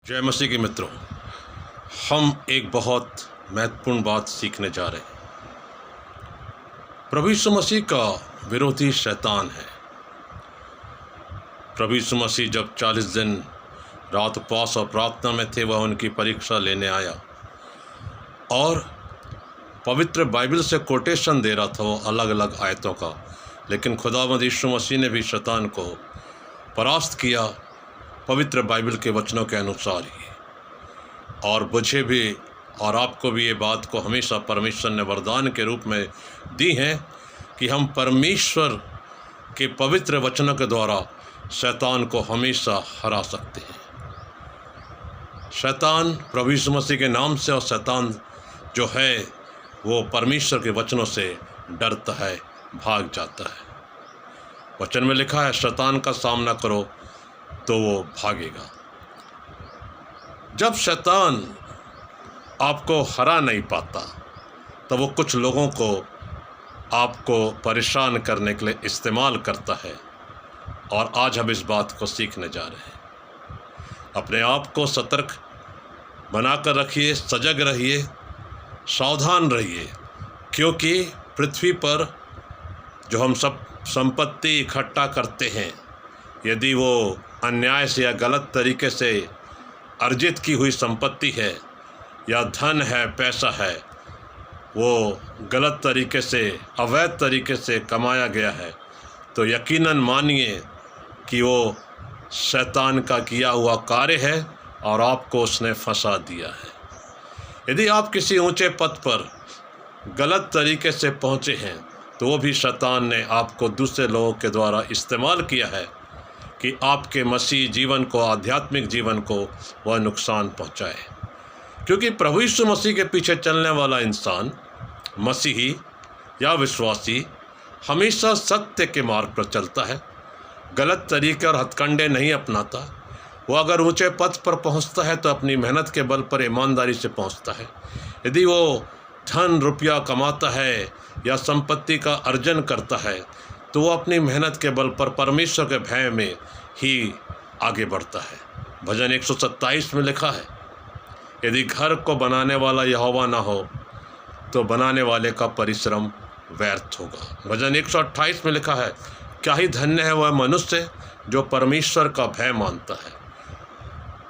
जय मसीह के मित्रों, हम एक बहुत महत्वपूर्ण बात सीखने जा रहे हैं। प्रभु यीशु मसीह का विरोधी शैतान है। प्रभु यीशु मसीह जब 40 दिन रात उपवास और प्रार्थना में थे, वह उनकी परीक्षा लेने आया और पवित्र बाइबल से कोटेशन दे रहा था, वो अलग अलग आयतों का। लेकिन खुदावंद यीशु मसीह ने भी शैतान को परास्त किया पवित्र बाइबल के वचनों के अनुसार ही। और मुझे भी और आपको भी ये बात को हमेशा परमेश्वर ने वरदान के रूप में दी है कि हम परमेश्वर के पवित्र वचनों के द्वारा शैतान को हमेशा हरा सकते हैं। शैतान प्रभु यीशु मसीह के नाम से, और शैतान जो है वो परमेश्वर के वचनों से डरता है, भाग जाता है। वचन में लिखा है, शैतान का सामना करो तो वो भागेगा। जब शैतान आपको हरा नहीं पाता तो वो कुछ लोगों को आपको परेशान करने के लिए इस्तेमाल करता है, और आज हम इस बात को सीखने जा रहे हैं। अपने आप को सतर्क बनाकर रखिए, सजग रहिए, सावधान रहिए, क्योंकि पृथ्वी पर जो हम सब संपत्ति इकट्ठा करते हैं, यदि वो अन्याय से या गलत तरीके से अर्जित की हुई संपत्ति है या धन है, पैसा है, वो गलत तरीके से, अवैध तरीके से कमाया गया है, तो यकीनन मानिए कि वो शैतान का किया हुआ कार्य है और आपको उसने फंसा दिया है। यदि आप किसी ऊंचे पद पर गलत तरीके से पहुंचे हैं, तो वो भी शैतान ने आपको दूसरे लोगों के द्वारा इस्तेमाल किया है कि आपके मसीह जीवन को, आध्यात्मिक जीवन को वह नुकसान पहुंचाए। क्योंकि प्रभु यीशु मसीह के पीछे चलने वाला इंसान, मसीही या विश्वासी, हमेशा सत्य के मार्ग पर चलता है, गलत तरीके और हथकंडे नहीं अपनाता। वो अगर ऊंचे पद पर पहुंचता है तो अपनी मेहनत के बल पर ईमानदारी से पहुंचता है। यदि वो धन रुपया कमाता है या संपत्ति का अर्जन करता है, तो वो अपनी मेहनत के बल पर परमेश्वर के भय में ही आगे बढ़ता है। भजन 127 में लिखा है, यदि घर को बनाने वाला यहोवा ना हो तो बनाने वाले का परिश्रम व्यर्थ होगा। भजन 128 में लिखा है, क्या ही धन्य है वह मनुष्य जो परमेश्वर का भय मानता है।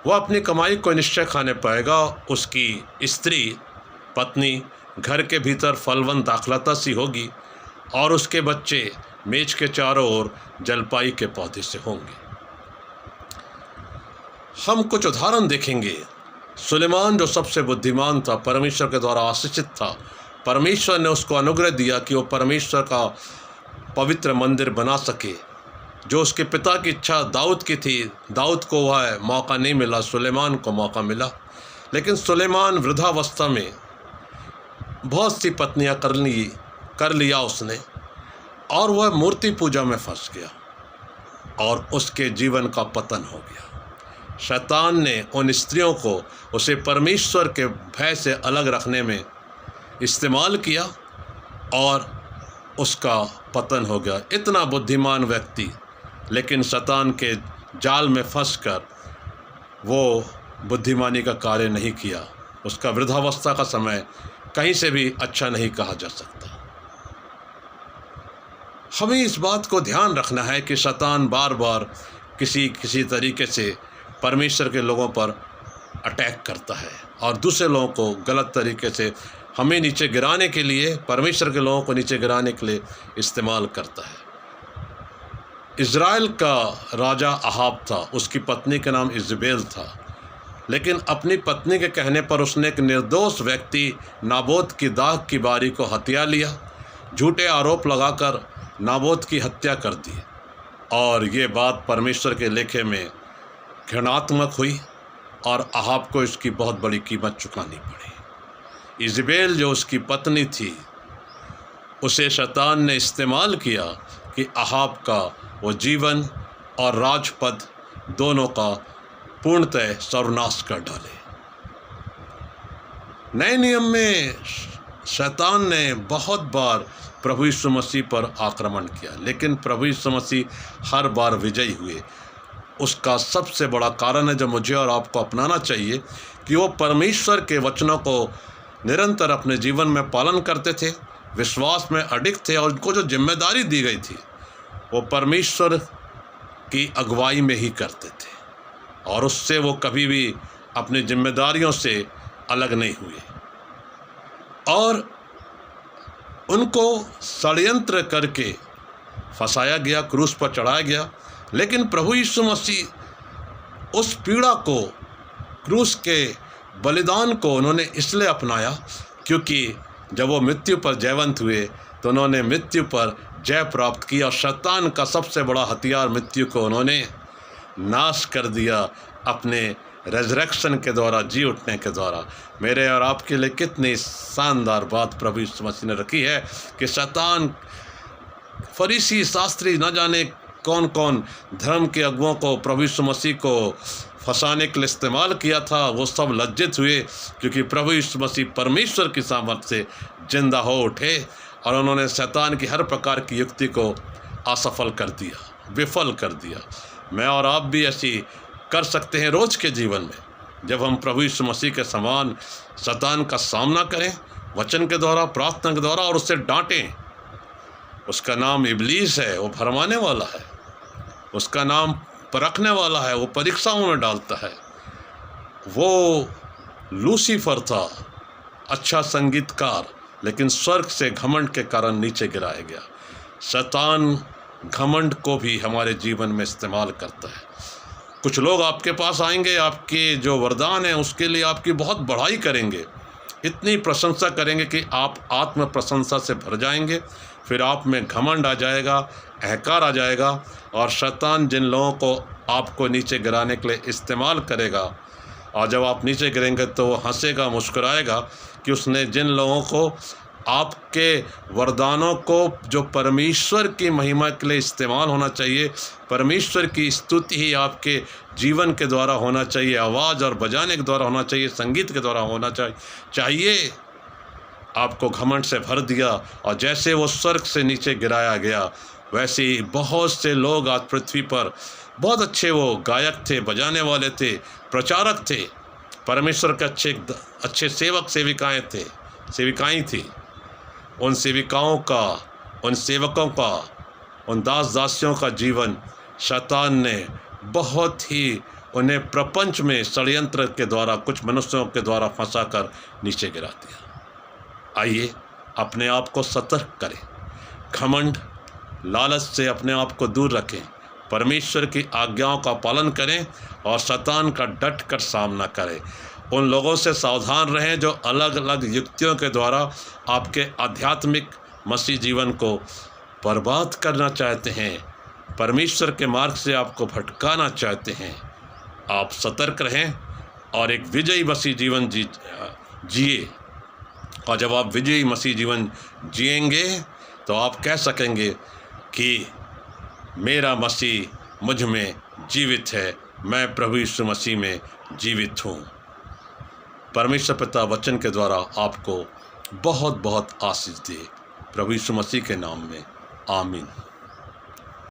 वह अपनी कमाई को निश्चय खाने पाएगा। उसकी स्त्री, पत्नी घर के भीतर फलवंत दाखलता सी होगी, और उसके बच्चे मेज के चारों ओर जलपाई के पौधे से होंगे। हम कुछ उदाहरण देखेंगे। सुलेमान जो सबसे बुद्धिमान था, परमेश्वर के द्वारा आशीषित था, परमेश्वर ने उसको अनुग्रह दिया कि वो परमेश्वर का पवित्र मंदिर बना सके, जो उसके पिता की इच्छा दाऊद की थी। दाऊद को वह मौका नहीं मिला, सुलेमान को मौका मिला। लेकिन सुलेमान वृद्धावस्था में बहुत सी पत्नियां कर लिया उसने, और वह मूर्ति पूजा में फंस गया और उसके जीवन का पतन हो गया। शैतान ने उन स्त्रियों को उसे परमेश्वर के भय से अलग रखने में इस्तेमाल किया और उसका पतन हो गया। इतना बुद्धिमान व्यक्ति, लेकिन शैतान के जाल में फंसकर वो बुद्धिमानी का कार्य नहीं किया। उसका वृद्धावस्था का समय कहीं से भी अच्छा नहीं कहा जा सकता। हमें इस बात को ध्यान रखना है कि शैतान बार बार किसी तरीके से परमेश्वर के लोगों पर अटैक करता है और दूसरे लोगों को गलत तरीके से हमें नीचे गिराने के लिए, परमेश्वर के लोगों को नीचे गिराने के लिए इस्तेमाल करता है। इज़राइल का राजा अहाब था, उसकी पत्नी का नाम इज़बेल था, लेकिन अपनी पत्नी के कहने पर उसने एक निर्दोष व्यक्ति नाबोत की दाख की बारी को हत्या लिया, झूठे आरोप लगाकर नाबोत की हत्या कर दी, और ये बात परमेश्वर के लेखे में घृणात्मक हुई और अहाब को इसकी बहुत बड़ी कीमत चुकानी पड़ी। इज़बेल जो उसकी पत्नी थी, उसे शैतान ने इस्तेमाल किया कि अहाब का वो जीवन और राजपद दोनों का पूर्णतः सर्वनाश कर डाले। नए नियम में शैतान ने बहुत बार प्रभु यीशु मसीह पर आक्रमण किया, लेकिन प्रभु यीशु मसीह हर बार विजयी हुए। उसका सबसे बड़ा कारण है जो मुझे और आपको अपनाना चाहिए कि वो परमेश्वर के वचनों को निरंतर अपने जीवन में पालन करते थे, विश्वास में अडिग थे और उनको जो जिम्मेदारी दी गई थी वो परमेश्वर की अगुवाई में ही करते थे और उससे वो कभी भी अपनी जिम्मेदारियों से अलग नहीं हुए। और उनको षड्यंत्र करके फंसाया गया, क्रूस पर चढ़ाया गया, लेकिन प्रभु यीशु मसीह उस पीड़ा को, क्रूस के बलिदान को उन्होंने इसलिए अपनाया क्योंकि जब वो मृत्यु पर जयवंत हुए तो उन्होंने मृत्यु पर जय प्राप्त किया और शैतान का सबसे बड़ा हथियार मृत्यु को उन्होंने नाश कर दिया अपने रेजरेक्शन के द्वारा, जी उठने के द्वारा। मेरे और आपके लिए कितनी शानदार बात प्रभु यीशु मसीह ने रखी है कि शैतान, फरीसी, शास्त्री, न जाने कौन कौन धर्म के अगुओं को प्रभु यीशु मसीह को फंसाने के लिए इस्तेमाल किया था, वो सब लज्जित हुए क्योंकि प्रभु यीशु मसीह परमेश्वर की सामर्थ से जिंदा हो उठे और उन्होंने शैतान की हर प्रकार की युक्ति को असफल कर दिया, विफल कर दिया। मैं और आप भी ऐसी कर सकते हैं रोज़ के जीवन में, जब हम प्रभु यीशु मसीह के समान शैतान का सामना करें वचन के द्वारा, प्रार्थना के द्वारा और उससे डांटें। उसका नाम इब्लीस है, वो भरमाने वाला है, उसका नाम परखने वाला है, वो परीक्षाओं में डालता है। वो लूसीफर था, अच्छा संगीतकार, लेकिन स्वर्ग से घमंड के कारण नीचे गिराया गया। शैतान घमंड को भी हमारे जीवन में इस्तेमाल करता है। कुछ लोग आपके पास आएंगे, आपके जो वरदान है उसके लिए आपकी बहुत बढ़ाई करेंगे, इतनी प्रशंसा करेंगे कि आप आत्म प्रशंसा से भर जाएंगे, फिर आप में घमंड आ जाएगा, अहंकार आ जाएगा और शैतान जिन लोगों को आपको नीचे गिराने के लिए इस्तेमाल करेगा और जब आप नीचे गिरेंगे तो वो हंसेगा, मुस्कुराएगा कि उसने जिन लोगों को आपके वरदानों को जो परमेश्वर की महिमा के लिए इस्तेमाल होना चाहिए, परमेश्वर की स्तुति ही आपके जीवन के द्वारा होना चाहिए, आवाज़ और बजाने के द्वारा होना चाहिए, संगीत के द्वारा होना चाहिए, आपको घमंड से भर दिया और जैसे वो स्वर्ग से नीचे गिराया गया वैसे ही बहुत से लोग आज पृथ्वी पर बहुत अच्छे, वो गायक थे, बजाने वाले थे, प्रचारक थे, परमेश्वर के अच्छे सेवक सेविकाएं थे, सेविकाएं थी। उन सेविकाओं का, उन सेवकों का, उन दास दासियों का जीवन शैतान ने बहुत ही उन्हें प्रपंच में षड्यंत्र के द्वारा, कुछ मनुष्यों के द्वारा फंसाकर नीचे गिरा दिया। आइए अपने आप को सतर्क करें, घमंड, लालच से अपने आप को दूर रखें, परमेश्वर की आज्ञाओं का पालन करें और शैतान का डट कर सामना करें। उन लोगों से सावधान रहें जो अलग अलग युक्तियों के द्वारा आपके आध्यात्मिक मसीह जीवन को बर्बाद करना चाहते हैं, परमेश्वर के मार्ग से आपको भटकाना चाहते हैं। आप सतर्क रहें और एक विजयी मसीह जीवन जिए और जब आप विजयी मसीह जीवन जिएंगे तो आप कह सकेंगे कि मेरा मसीह मुझ में जीवित है, मैं प्रभु यीशु मसीह में जीवित हूँ। परमेश्वर पिता वचन के द्वारा आपको बहुत बहुत आशीष दे, प्रभु यीशु मसीह के नाम में, आमीन।